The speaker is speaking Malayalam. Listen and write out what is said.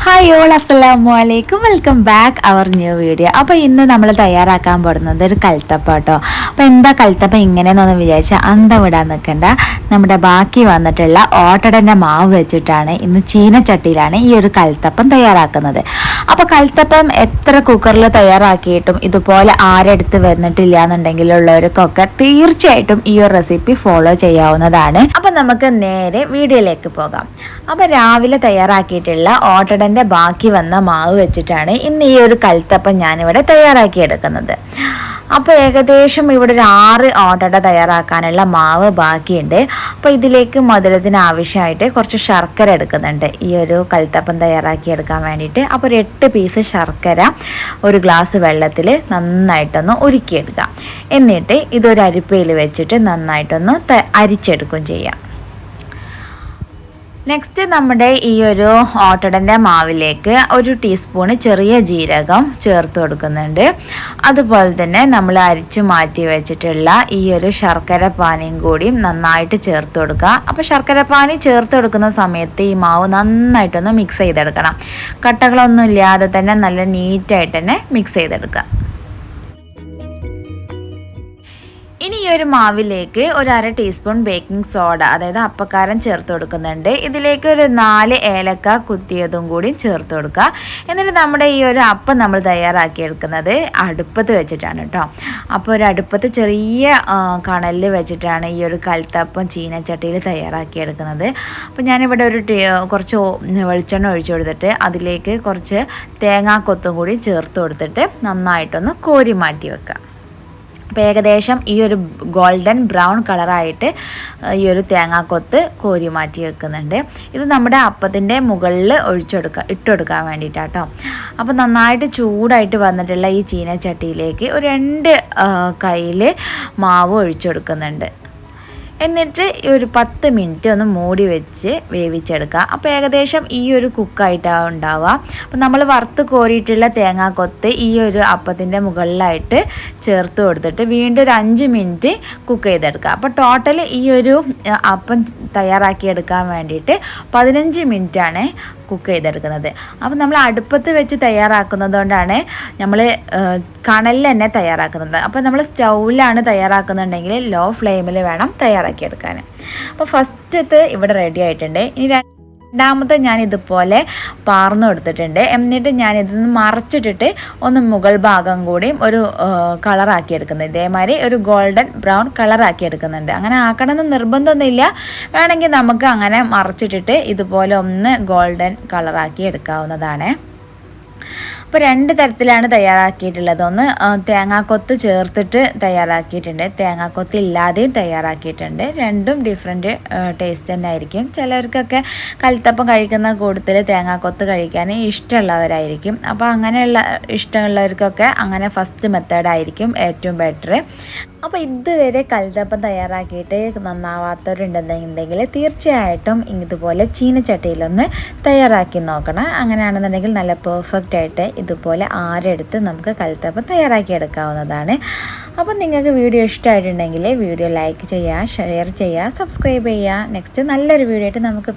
ഹായ് ഓൾ അസ്സലാമു അലൈക്കും, welcome back our new video. അപ്പോൾ ഇന്ന് നമ്മൾ തയ്യാറാക്കാൻ പോകുന്നത് ഒരു കൽത്തപ്പ കേട്ടോ. അപ്പോൾ എന്താ കൽത്തപ്പ ഇങ്ങനെയെന്നൊന്ന് വിചാരിച്ചാൽ അന്തം വിടാൻ നിൽക്കണ്ട. നമ്മുടെ ബാക്കി വന്നിട്ടുള്ള ഓട്ടടൻ്റെ മാവ് വെച്ചിട്ടാണ് ഇന്ന് ചീനച്ചട്ടിയിലാണ് ഈ ഒരു കൽത്തപ്പം തയ്യാറാക്കുന്നത്. അപ്പോൾ കൽത്തപ്പം എത്ര കുക്കറിൽ തയ്യാറാക്കിയിട്ടും ഇതുപോലെ ആരെടുത്ത് വന്നിട്ടില്ല എന്നുണ്ടെങ്കിലുള്ളവർക്കൊക്കെ തീർച്ചയായിട്ടും ഈ ഒരു റെസിപ്പി ഫോളോ ചെയ്യാവുന്നതാണ്. അപ്പോൾ നമുക്ക് നേരെ വീഡിയോയിലേക്ക് പോകാം. അപ്പോൾ രാവിലെ തയ്യാറാക്കിയിട്ടുള്ള ഓട്ടടൻ്റെ ബാക്കി വന്ന മാവ് വെച്ചിട്ടാണ് ഇന്ന് ഈ ഒരു കൽത്തപ്പം ഞാനിവിടെ തയ്യാറാക്കിയെടുക്കുന്നത്. അപ്പോൾ ഏകദേശം ഇവിടെ ഒരു 6 ഓട്ടട തയ്യാറാക്കാനുള്ള മാവ് ബാക്കിയുണ്ട്. അപ്പോൾ ഇതിലേക്ക് മധുരത്തിന് ആവശ്യമായിട്ട് കുറച്ച് ശർക്കര എടുക്കുന്നുണ്ട് ഈ ഒരു കൽത്തപ്പം തയ്യാറാക്കിയെടുക്കാൻ വേണ്ടിയിട്ട്. അപ്പോൾ ഒരു 8 പീസ് ശർക്കര ഒരു ഗ്ലാസ് വെള്ളത്തിൽ നന്നായിട്ടൊന്ന് ഉരുക്കിയെടുക്കുക. എന്നിട്ട് ഇതൊരു അരിപ്പയിൽ വെച്ചിട്ട് നന്നായിട്ടൊന്ന് അരിച്ചെടുക്കുകയും ചെയ്യാം. നെക്സ്റ്റ് നമ്മുടെ ഈ ഒരു ഓട്ടടൻ്റെ മാവിലേക്ക് ഒരു ടീസ്പൂണ് ചെറിയ ജീരകം ചേർത്ത് കൊടുക്കുന്നുണ്ട്. അതുപോലെ തന്നെ നമ്മൾ അരിച്ചു മാറ്റി വെച്ചിട്ടുള്ള ഈ ഒരു ശർക്കര പാനിയും കൂടി നന്നായിട്ട് ചേർത്ത് കൊടുക്കുക. അപ്പോൾ ശർക്കര പാനി ചേർത്ത് കൊടുക്കുന്ന സമയത്ത് ഈ മാവ് നന്നായിട്ടൊന്ന് മിക്സ് ചെയ്തെടുക്കണം. കട്ടകളൊന്നും ഇല്ലാതെ തന്നെ നല്ല നീറ്റായിട്ട് തന്നെ മിക്സ് ചെയ്തെടുക്കുക. ഇനി ഈ ഒരു മാവിലേക്ക് ഒരു 1/2 ടീസ്പൂൺ ബേക്കിംഗ് സോഡ, അതായത് അപ്പക്കാരം ചേർത്ത് കൊടുക്കുന്നുണ്ട്. ഇതിലേക്ക് ഒരു 4 ഏലക്ക കുത്തിയതും കൂടി ചേർത്ത് കൊടുക്കുക. എന്നിട്ട് നമ്മുടെ ഈ ഒരു അപ്പം നമ്മൾ തയ്യാറാക്കിയെടുക്കുന്നത് അടുപ്പത്ത് വെച്ചിട്ടാണ് കേട്ടോ. അപ്പോൾ ഒരു അടുപ്പത്ത് ചെറിയ കണലിൽ വെച്ചിട്ടാണ് ഈ ഒരു കൽത്തപ്പം ചീനച്ചട്ടിയിൽ തയ്യാറാക്കിയെടുക്കുന്നത്. അപ്പോൾ ഞാനിവിടെ കുറച്ച് വെളിച്ചെണ്ണ ഒഴിച്ചു കൊടുത്തിട്ട് അതിലേക്ക് കുറച്ച് തേങ്ങാക്കൊത്തും കൂടി ചേർത്ത് കൊടുത്തിട്ട് നന്നായിട്ടൊന്ന് കോരി മാറ്റി വെക്കുക. അപ്പോൾ ഏകദേശം ഈ ഒരു ഗോൾഡൻ ബ്രൗൺ കളറായിട്ട് ഈ ഒരു തേങ്ങാക്കൊത്ത് കോരി മാറ്റി വെക്കുന്നുണ്ട്. ഇത് നമ്മുടെ അപ്പത്തിൻ്റെ മുകളിൽ ഇട്ടുകൊടുക്കാൻ വേണ്ടിയിട്ടാട്ടോ. അപ്പോൾ നന്നായിട്ട് ചൂടായിട്ട് വന്നിട്ടുള്ള ഈ ചീനച്ചട്ടിയിലേക്ക് ഒരു 2 കയ്യിൽ മാവ് ഒഴിച്ചു കൊടുക്കുന്നുണ്ട്. എന്നിട്ട് ഒരു 10 മിനിറ്റ് ഒന്ന് മൂടി വെച്ച് വേവിച്ചെടുക്കുക. അപ്പോൾ ഏകദേശം ഈ ഒരു കുക്കായിട്ടാണ് ഉണ്ടാവുക. അപ്പോൾ നമ്മൾ വറുത്ത് കോരിയിട്ടുള്ള തേങ്ങാക്കൊത്ത് ഈ ഒരു അപ്പത്തിൻ്റെ മുകളിലായിട്ട് ചേർത്ത് കൊടുത്തിട്ട് വീണ്ടും ഒരു 5 മിനിറ്റ് കുക്ക് ചെയ്തെടുക്കുക. അപ്പോൾ ടോട്ടൽ ഈ ഒരു അപ്പം തയ്യാറാക്കിയെടുക്കാൻ വേണ്ടിയിട്ട് 15 മിനിറ്റാണ് കുക്ക് ചെയ്തെടുക്കുന്നത്. അപ്പോൾ നമ്മൾ അടുപ്പത്ത് വെച്ച് തയ്യാറാക്കുന്നത് കൊണ്ടാണ് നമ്മൾ കണലിൽ തന്നെ തയ്യാറാക്കുന്നത്. അപ്പോൾ നമ്മൾ സ്റ്റൗവിലാണ് തയ്യാറാക്കുന്നുണ്ടെങ്കിൽ ലോ ഫ്ലെയിമിൽ വേണം തയ്യാറാക്കിയെടുക്കാൻ. അപ്പോൾ ഫസ്റ്റത്തെ ഇവിടെ റെഡി ആയിട്ടുണ്ട്. ഇനി രണ്ടാമത്തെ ഞാൻ ഇതുപോലെ പാർന്നു കൊടുത്തിട്ടുണ്ട്. എന്നിട്ട് ഞാനിതൊന്ന് മറച്ചിട്ടിട്ട് ഒന്ന് മുകൾ ഭാഗം കൂടി ഒരു കളറാക്കി എടുക്കുന്നത്. ഇതേമാതിരി ഒരു ഗോൾഡൻ ബ്രൗൺ കളറാക്കി എടുക്കുന്നുണ്ട്. അങ്ങനെ ആക്കണമെന്ന് നിർബന്ധമൊന്നുമില്ല. വേണമെങ്കിൽ നമുക്ക് അങ്ങനെ മറച്ചിട്ടിട്ട് ഇതുപോലെ ഒന്ന് ഗോൾഡൻ കളറാക്കി എടുക്കാവുന്നതാണ്. അപ്പോൾ 2 തരത്തിലാണ് തയ്യാറാക്കിയിട്ടുള്ളത്. ഒന്ന് തേങ്ങാക്കൊത്ത് ചേർത്തിട്ട് തയ്യാറാക്കിയിട്ടുണ്ട്, തേങ്ങാക്കൊത്ത് ഇല്ലാതെയും തയ്യാറാക്കിയിട്ടുണ്ട്. രണ്ടും ഡിഫറെൻറ്റ് ടേസ്റ്റ് തന്നെ ആയിരിക്കും. ചിലർക്കൊക്കെ കൽത്തപ്പം കഴിക്കുന്ന കൂട്ടത്തിൽ തേങ്ങാക്കൊത്ത് കഴിക്കാൻ ഇഷ്ടമുള്ളവരായിരിക്കും. അപ്പോൾ അങ്ങനെയുള്ള ഇഷ്ടമുള്ളവർക്കൊക്കെ അങ്ങനെ ഫസ്റ്റ് മെത്തേഡായിരിക്കും ഏറ്റവും ബെറ്റർ. അപ്പോൾ ഇതുവരെ കൽത്തപ്പം തയ്യാറാക്കിയിട്ട് നന്നാവാത്തവരുണ്ടെന്നുണ്ടെങ്കിൽ തീർച്ചയായിട്ടും ഇതുപോലെ ചീനച്ചട്ടിയിലൊന്ന് തയ്യാറാക്കി നോക്കണം. അങ്ങനെയാണെന്നുണ്ടെങ്കിൽ നല്ല പെർഫെക്റ്റ് ആയിട്ട് ഇതുപോലെ ആരെടുത്ത് നമുക്ക് കൽത്തപ്പം തയ്യാറാക്കി എടുക്കാവുന്നതാണ്. അപ്പോൾ നിങ്ങൾക്ക് വീഡിയോ ഇഷ്ടമായിട്ടുണ്ടെങ്കിൽ വീഡിയോ ലൈക്ക് ചെയ്യുക, ഷെയർ ചെയ്യുക, സബ്സ്ക്രൈബ് ചെയ്യുക. നെക്സ്റ്റ് നല്ലൊരു വീഡിയോ ആയിട്ട് നമുക്ക്